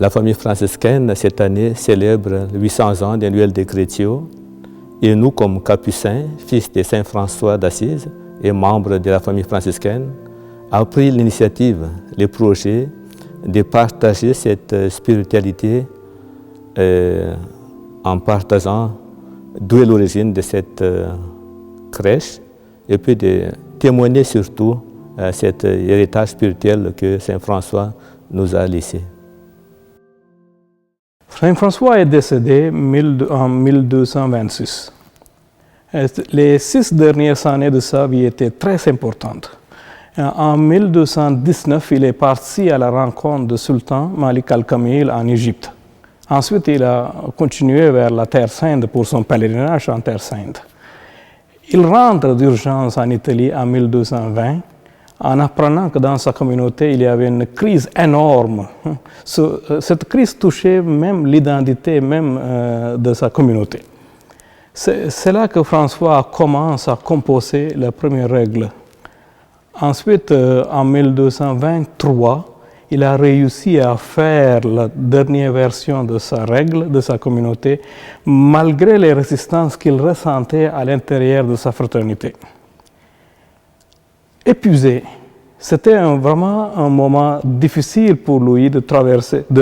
La famille franciscaine, cette année, célèbre 800 ans de Noël de Greccio. Et nous, comme capucins, fils de Saint François d'Assise et membres de la famille franciscaine, avons pris l'initiative, le projet de partager cette spiritualité en partageant d'où est l'origine de cette crèche et puis de témoigner surtout cet héritage spirituel que Saint François nous a laissé. Saint François est décédé en 1226. Les 6 dernières années de sa vie étaient très importantes. En 1219, il est parti à la rencontre du sultan Malik al-Kamil en Égypte. Ensuite, il a continué vers la Terre Sainte pour son pèlerinage en Terre Sainte. Il rentre d'urgence en Italie en 1220 en apprenant que dans sa communauté, il y avait une crise énorme. Cette crise touchait même l'identité même de sa communauté. C'est là que François commence à composer la première règle. Ensuite, en 1223, il a réussi à faire la dernière version de sa règle, de sa communauté, malgré les résistances qu'il ressentait à l'intérieur de sa fraternité. Épuisé, c'était vraiment un moment difficile pour lui de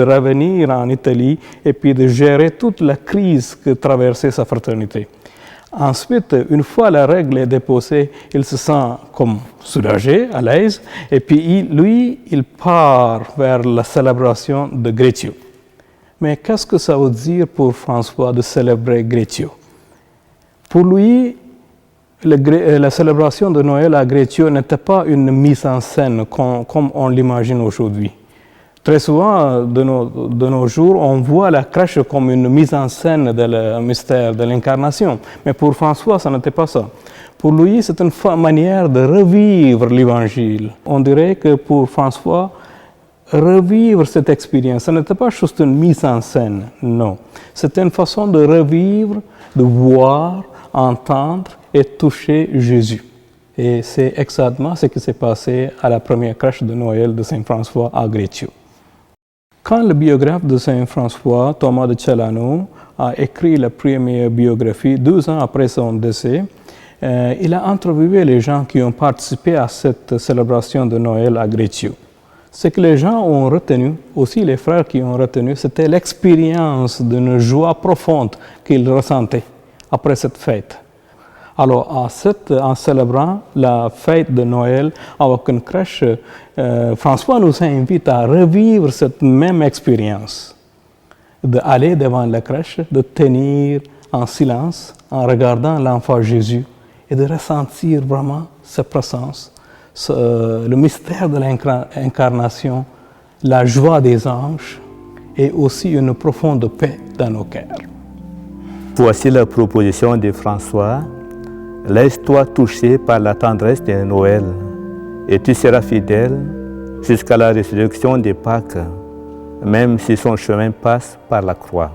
revenir en Italie et puis de gérer toute la crise que traversait sa fraternité. Ensuite, une fois la règle est déposée, il se sent comme soulagé, à l'aise, et puis il part vers la célébration de Greccio. Mais qu'est-ce que ça veut dire pour François de célébrer Greccio? Pour lui, la célébration de Noël à Greccio n'était pas une mise en scène comme on l'imagine aujourd'hui. Très souvent, de nos jours, on voit la crèche comme une mise en scène du mystère de l'incarnation. Mais pour François, ça n'était pas ça. Pour lui, c'est une manière de revivre l'Évangile. On dirait que pour François, revivre cette expérience, ce n'était pas juste une mise en scène, non. C'était une façon de revivre, de voir, entendre et toucher Jésus. Et c'est exactement ce qui s'est passé à la première crèche de Noël de Saint François à Greccio. Quand le biographe de Saint François, Thomas de Celano, a écrit la première biographie 2 ans après son décès, il a interviewé les gens qui ont participé à cette célébration de Noël à Greccio. Ce que les gens ont retenu, aussi les frères qui ont retenu, c'était l'expérience d'une joie profonde qu'ils ressentaient après cette fête. Alors, en célébrant la fête de Noël avec une crèche, François nous invite à revivre cette même expérience, d'aller devant la crèche, de tenir en silence en regardant l'enfant Jésus et de ressentir vraiment sa présence, le mystère de l'incarnation, la joie des anges et aussi une profonde paix dans nos cœurs. Voici la proposition de François. Laisse-toi toucher par la tendresse de Noël et tu seras fidèle jusqu'à la résurrection de Pâques, même si son chemin passe par la croix.